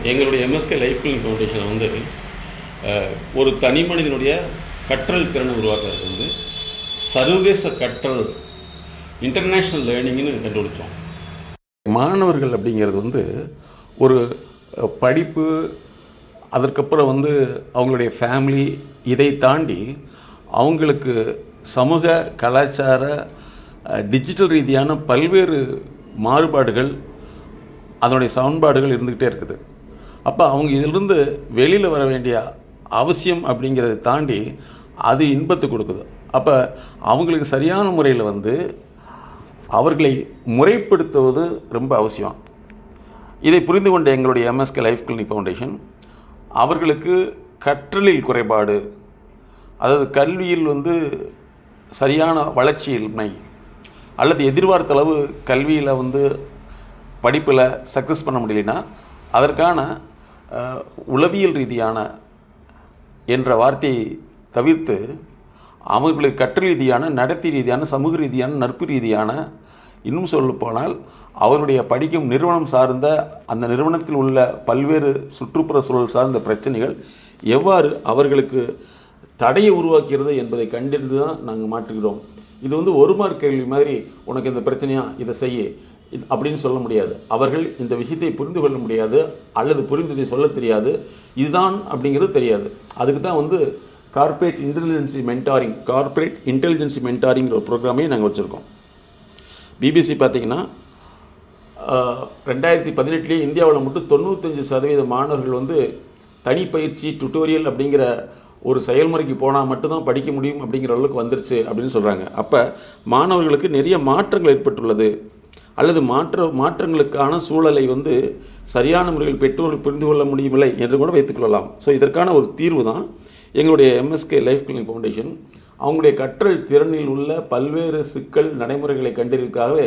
எங்களுடைய MSK life clinic foundation வந்து ஒரு தனி மனிதனுடைய கற்றல் திறனை உருவாக்குறது வந்து சர்வதேச கற்றல் இன்டர்நேஷ்னல் லேர்னிங்னு கண்டுபிடிச்சோம். மாணவர்கள் அப்படிங்கிறது வந்து ஒரு படிப்பு, அதற்கப்புறம் வந்து அவங்களுடைய ஃபேமிலி, இதை தாண்டி அவங்களுக்கு சமூக, கலாச்சார, டிஜிட்டல் ரீதியான பல்வேறு மாறுபாடுகள், அதனுடைய சமன்பாடுகள் இருந்துக்கிட்டே இருக்குது. அப்போ அவங்க இதிலிருந்து வெளியில் வர வேண்டிய அவசியம் அப்படிங்கிறத தாண்டி அது இன்பத்தை கொடுக்குது. அப்போ அவங்களுக்கு சரியான முறையில் வந்து அவர்களை முறைப்படுத்துவது ரொம்ப அவசியம். இதை புரிந்து கொண்ட எங்களுடைய எம்எஸ்கே லைஃப் கிளினிக் ஃபவுண்டேஷன் அவர்களுக்கு கற்றலில் குறைபாடு, அதாவது கல்வியில் வந்து சரியான வளர்ச்சியின்மை அல்லது எதிர்பார்த்த அளவு கல்வியில் வந்து படிப்பில் சக்ஸஸ் பண்ண முடியலனா அதற்கான உளவியல் ரீதியான என்ற வார்த்தையை தவிர்த்து அவர்களுக்கு கற்றல் ரீதியான, நடத்தை ரீதியான, சமூக ரீதியான, நட்பு ரீதியான, இன்னும் சொல்லப்போனால் அவருடைய படிக்கும் நிறுவனம் சார்ந்த அந்த நிறுவனத்தில் உள்ள பல்வேறு சுற்றுப்புற சூழல் சார்ந்த பிரச்சனைகள் எவ்வாறு அவர்களுக்கு தடையை உருவாக்கிறது என்பதை கண்டறிந்து தான் நாங்கள் மாற்றுகிறோம். இது வந்து ஒரு மார்க் கேள்வி மாதிரி உனக்கு இந்த பிரச்சனையா இதை செய்ய அப்படின்னு சொல்ல முடியாது. அவர்கள் இந்த விஷயத்தை புரிந்து கொள்ள முடியாது அல்லது புரிந்ததை சொல்ல தெரியாது, இதுதான் அப்படிங்கிறது தெரியாது. அதுக்கு தான் வந்து கார்ப்பரேட் இன்டெலிஜென்சி மென்டாரிங்கிற ஒரு ப்ரோக்ராமே நாங்கள் வச்சுருக்கோம். பிபிசி பார்த்திங்கன்னா 2018 இந்தியாவில் மட்டும் 95% மாணவர்கள் வந்து தனிப்பயிற்சி டுட்டோரியல் அப்படிங்கிற ஒரு செயல்முறைக்கு போனால் மட்டும்தான் படிக்க முடியும் அப்படிங்கிற அளவுக்கு வந்துருச்சு அப்படின்னு சொல்கிறாங்க. அப்போ மாணவர்களுக்கு நிறைய மாற்றங்கள் ஏற்பட்டுள்ளது அல்லது மாற்றங்களுக்கான சூழலை வந்து சரியான முறையில் பெற்றோர்கள் புரிந்து கொள்ள முடியவில்லை என்று கூட வைத்துக்கொள்ளலாம். ஸோ இதற்கான ஒரு தீர்வு தான் எங்களுடைய எம்எஸ்கே லைஃப் கிளினிக் ஃபவுண்டேஷன் அவங்களுடைய கற்றல் திறனில் உள்ள பல்வேறு சிக்கல் நடைமுறைகளை கண்டறிவதற்காகவே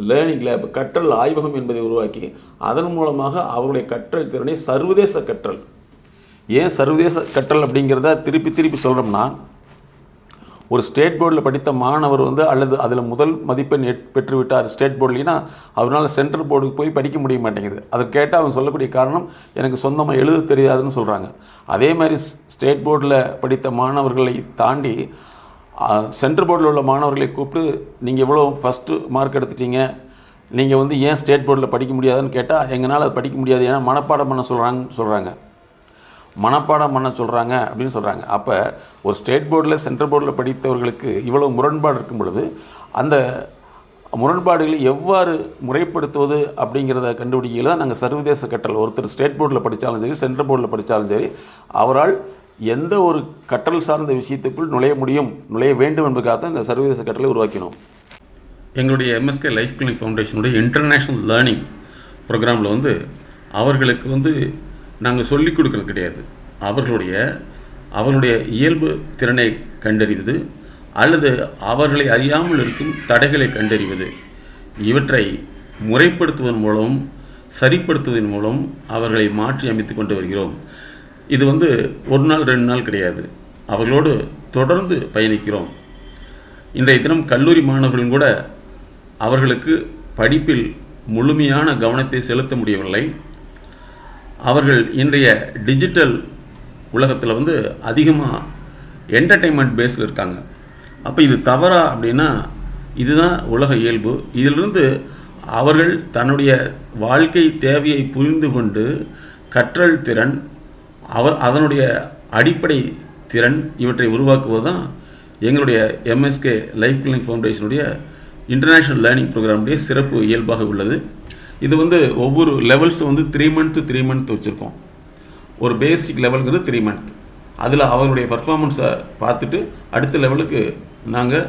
லேர்னிங் லேப், கற்றல் ஆய்வகம் என்பதை உருவாக்கி அதன் மூலமாக அவருடைய கற்றல் திறனை சர்வதேச கற்றல். ஏன் சர்வதேச கற்றல் அப்படிங்கிறத திருப்பி சொல்கிறோம்னா, ஒரு ஸ்டேட் போர்டில் படித்த மாணவர் வந்து அல்லது அதில் முதல் மதிப்பெண் பெற்றுவிட்டார் ஸ்டேட் போர்ட்லேனா அவரால் சென்ட்ரல் போர்டுக்கு போய் படிக்க முடிய மாட்டேங்குது. அதை கேட்டால் அவங்க சொல்லக்கூடிய காரணம் எனக்கு சொந்தமாக எழுத தெரியாதுன்னு சொல்கிறாங்க. அதே மாதிரி ஸ்டேட் போர்டில் படித்த மாணவர்களை தாண்டி சென்ட்ரல் போர்டில் உள்ள மாணவர்களை கூப்பிட்டு நீங்கள் எவ்வளோ ஃபஸ்ட்டு மார்க் எடுத்துட்டீங்க, நீங்கள் வந்து ஏன் ஸ்டேட் போர்டில் படிக்க முடியாதுன்னு கேட்டால் எங்களால் அதை படிக்க முடியாது, ஏன்னா மனப்பாடம் பண்ண சொல்கிறாங்க அப்படின்னு சொல்கிறாங்க. அப்போ ஒரு ஸ்டேட் போர்டில் சென்ட்ரல் போர்டில் படித்தவர்களுக்கு இவ்வளோ முரண்பாடு இருக்கும் பொழுது அந்த முரண்பாடுகளை எவ்வாறு முறைப்படுத்துவது அப்படிங்கிறத கண்டுபிடிக்கல தான் நாங்கள் சர்வதேச கற்றல். ஒருத்தர் ஸ்டேட் போர்டில் படித்தாலும் சரி, சென்ட்ரல் போர்டில் படித்தாலும் சரி, அவரால் எந்த ஒரு கற்றல் சார்ந்த விஷயத்துக்குள் நுழைய வேண்டும் என்பதற்காக தான் இந்த சர்வதேச கற்றலை உருவாக்கினோம். எங்களுடைய எம்எஸ்கே லைஃப் கிளினிக் ஃபவுண்டேஷனுடைய இன்டர்நேஷ்னல் லேர்னிங் ப்ரோக்ராமில் வந்து அவர்களுக்கு வந்து நாங்கள் சொல்லிக் கொடுக்கறது கிடையாது. அவர்களுடைய இயல்பு திறனை கண்டறிவது அல்லது அவர்களை அறியாமல் இருக்கும் தடைகளை கண்டறிவது, இவற்றை முறைப்படுத்துவதன் மூலம், சரிப்படுத்துவதன் மூலம் அவர்களை மாற்றி அமைத்து கொண்டு வருகிறோம். இது வந்து ஒரு நாள் 2 நாள் கிடையாது, அவர்களோடு தொடர்ந்து பயணிக்கிறோம். இன்றைய தினம் கல்லூரி மாணவர்களும் கூட அவர்களுக்கு படிப்பில் முழுமையான கவனத்தை செலுத்த முடியவில்லை. அவர்கள் இன்றைய டிஜிட்டல் உலகத்தில் வந்து அதிகமாக என்டர்டெயின்மெண்ட் பேஸில் இருக்காங்க. அப்போ இது தவறா அப்படின்னா இதுதான் உலக இயல்பு. இதிலிருந்து அவர்கள் தன்னுடைய வாழ்க்கை தேவையை புரிந்து கொண்டு கற்றல் திறன், அதனுடைய அடிப்படை திறன் இவற்றை உருவாக்குவது தான் எங்களுடைய எம்எஸ்கே லைஃப் கிளினிக் ஃபவுண்டேஷனுடைய இன்டர்நேஷ்னல் லேர்னிங் ப்ரோக்ராமுடைய சிறப்பு இயல்பாக உள்ளது. இது வந்து ஒவ்வொரு லெவல்ஸும் வந்து 3 மந்த் வச்சுருக்கோம். ஒரு பேசிக் லெவலுங்கிறது 3 மந்த். அதில் அவர்களுடைய பர்ஃபார்மன்ஸை பார்த்துட்டு அடுத்த லெவலுக்கு நாங்கள்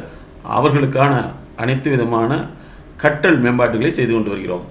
அவர்களுக்கான அனைத்து விதமான கற்றல் மேம்பாட்டுகளை செய்து கொண்டு வருகிறோம்.